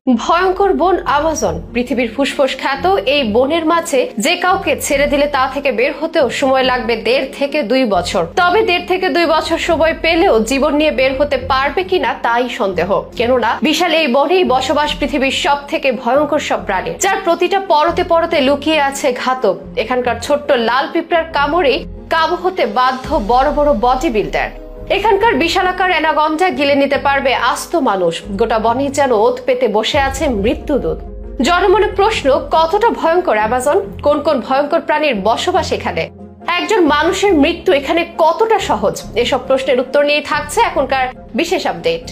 ভয়ঙ্কর বন আমাজন পৃথিবীর ফুসফুস খ্যাত এই বনের মাঝে যে কাউকে ছেড়ে দিলে তা থেকে বের হতেও সময় লাগবে 1.5 থেকে 2 বছর। তবে 1.5 থেকে 2 বছর সময় পেলেও জীবন নিয়ে বের হতে পারবে কিনা তাই সন্দেহ। কেননা বিশাল এই বনেই বসবাস পৃথিবীর সব থেকে ভয়ঙ্কর সব প্রাণী, যার প্রতিটা পরতে পরতে লুকিয়ে আছে ঘাতক। এখানকার ছোট্ট লাল পিঁপড়ার কামড়েই কাবু হতে বাধ্য বড় বড় বডি বিল্ডার। এখানকার বিশালাকার অ্যানাকন্ডা গিলে নিতে পারবে আস্ত মানুষ। গোটা বনে যেন ওত পেতে বসে আছে মৃত্যুদূত। জনমনে প্রশ্ন, কতটা ভয়ঙ্কর অ্যামাজন? কোন কোন ভয়ঙ্কর প্রাণীর বসবাস এখানে? একজন মানুষের মৃত্যু এখানে কতটা সহজ? এসব প্রশ্নের উত্তর নিয়ে থাকছে এখনকার বিশেষ আপডেট।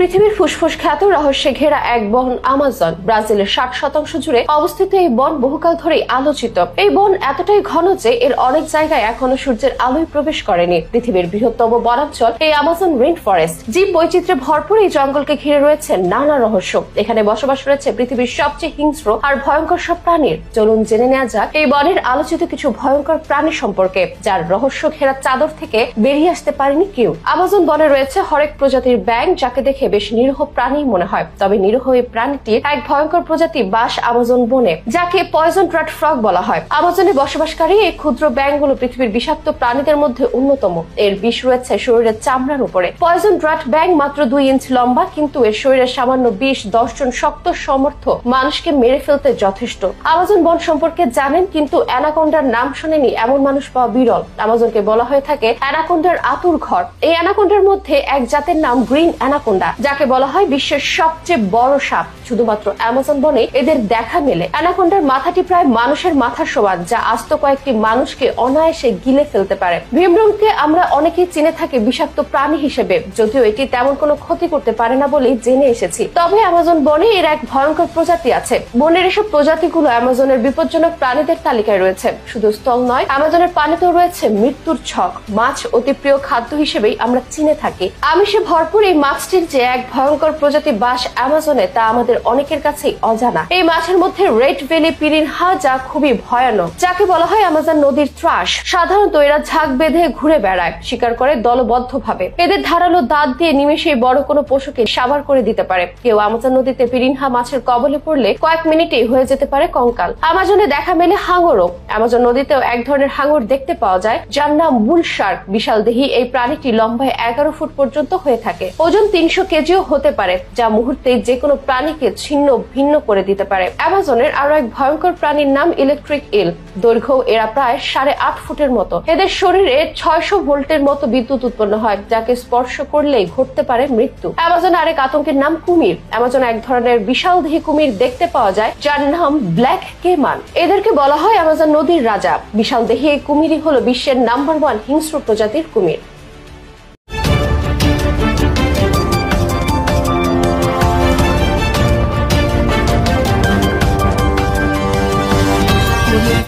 পৃথিবীর ফুসফুস খ্যাত রহস্যে ঘেরা এক বন আমাজন ব্রাজিলের 60% জুড়ে অবস্থিত। এই বন বহুকাল ধরেই আলোচিত। এই বন এতটাই ঘন যে এর অনেক জায়গায় এখনো সূর্যের আলোয় প্রবেশ করেনি। পৃথিবীর বৃহত্তম বনাঞ্চল এই আমাজন রেইন ফরেস্ট। জীব বৈচিত্র্যে ভরপুর এই জঙ্গলকে ঘিরে রয়েছে নানা রহস্য। এখানে বসবাস রয়েছে পৃথিবীর সবচেয়ে হিংস্র আর ভয়ঙ্কর সব প্রাণীর। চলুন জেনে নেওয়া যাক এই বনের আলোচিত কিছু ভয়ঙ্কর প্রাণী সম্পর্কে, যার রহস্য ঘেরা চাদর থেকে বেরিয়ে আসতে পারেনি কেউ। আমাজন বনে রয়েছে হরেক প্রজাতির ব্যাঙ, যাকে দেখে বেশ নিরীহ প্রাণী মনে হয়। তবে নিরীহ এই প্রাণীটির এক ভয়ঙ্কর প্রজাতি বাস আমাজন বনে, যাকে পয়জন ড্রাট ফ্রগ বলা হয়। আমাজনে বসবাসকারী এই ক্ষুদ্র ব্যাঙগুলো পৃথিবীর বিষাক্ত প্রাণীদের মধ্যে অন্যতম। এর বিষ রয়েছে শরীরের চামড়ার উপরে। পয়জন ড্রাট ব্যাঙ মাত্র 2 ইঞ্চি লম্বা, কিন্তু এর শরীরের সামান্য বিষ 10 জন শক্ত সমর্থ মানুষকে মেরে ফেলতে যথেষ্ট। আমাজন বন সম্পর্কে জানেন, কিন্তু অ্যানাকোন্ডার নাম শোনেনি এমন মানুষ পাওয়া বিরল। আমাজনকে বলা হয়ে থাকে অ্যানাকোন্ডার আতুর ঘর। এই অ্যানাকোন্ডার মধ্যে এক জাতের নাম গ্রিন অ্যানাকোন্ডা, যাকে বলা হয় বিশ্বের সবচেয়ে বড় সাপ। শুধুমাত্র আমাজন বনে এদের দেখা মেলে। অ্যানাকোন্ডার মাথাটি প্রায় মানুষের মাথার সমান, যা আস্ত কয়েকটি মানুষকে অনায়াসে গিলে ফেলতে পারে। ভীমরুনকে আমরা অনেকেই চিনে থাকি বিষাক্ত প্রাণী হিসেবে, যদিও এটি তেমন কোনো ক্ষতি করতে পারে না বলেই জেনে এসেছি। তবে আমাজন বনে এর এক ভয়ঙ্কর প্রজাতি আছে। বনের এসব প্রজাতিগুলো আমাজনের বিপজ্জনক প্রাণীদের তালিকায় রয়েছে। শুধু স্থল নয়, আমাজনের পানিতেও রয়েছে মৃত্যুর ছক। মাছ অতি প্রিয় খাদ্য হিসেবেই আমরা চিনে থাকি। আমিষে ভরপুর এই মাছটির যে এক ভয়ঙ্কর প্রজাতি বাস আমাজনে, তা আমাদের অনেকের কাছেই অজানা। এই মাছের মধ্যে রেড ভেলি পিরিনহা, যা খুবই ভয়ানক, যাকে বলা হয় আমাজন নদীর ত্রাস। সাধারণত এরা ঝাঁক বেঁধে ঘুরে বেড়ায়, শিকার করে দলবদ্ধভাবে। এদের ধারালো দাঁত দিয়ে নিমেষেই বড় কোনো পশুকে সাবার করে দিতে পারে। কেউ আমাজন নদীতে পিরিনহা মাছের কবলে পড়লে কয়েক মিনিটেই হয়ে যেতে পারে কঙ্কাল। আমাজনে দেখা মেলে হাঙরও। আমাজন নদীতেও এক ধরনের হাঙর দেখতে পাওয়া যায়, যার নাম বুল শার্ক। বিশাল দেহি এই প্রাণীটি লম্বায় 11 ফুট পর্যন্ত হয়ে থাকে। ওজন 300 কেজিও হতে পারে, যা মুহূর্তে যে কোনো প্রাণীকে ছিন্ন ভিন্ন করে দিতে পারে। আমাজনের আরো এক ভয়ঙ্কর প্রাণীর নাম ইলেকট্রিক ইল। দৈর্ঘ্য এরা প্রায় 8.5 ফুটের মতো। এদের শরীরে 600 ভোল্টের মতো বিদ্যুৎ উৎপন্ন হয়, যাকে স্পর্শ করলেই ঘটতে পারে মৃত্যু। আমাজন আরেক আতঙ্কের নাম কুমির। আমাজন এক ধরনের বিশাল দেহি কুমির দেখতে পাওয়া যায়, যার নাম ব্ল্যাক কেমান। এদেরকে বলা হয় আমাজন নদীর রাজা। বিশাল দেহি এই কুমিরই হলো বিশ্বের নাম্বার 1 হিংস্র প্রজাতির কুমির।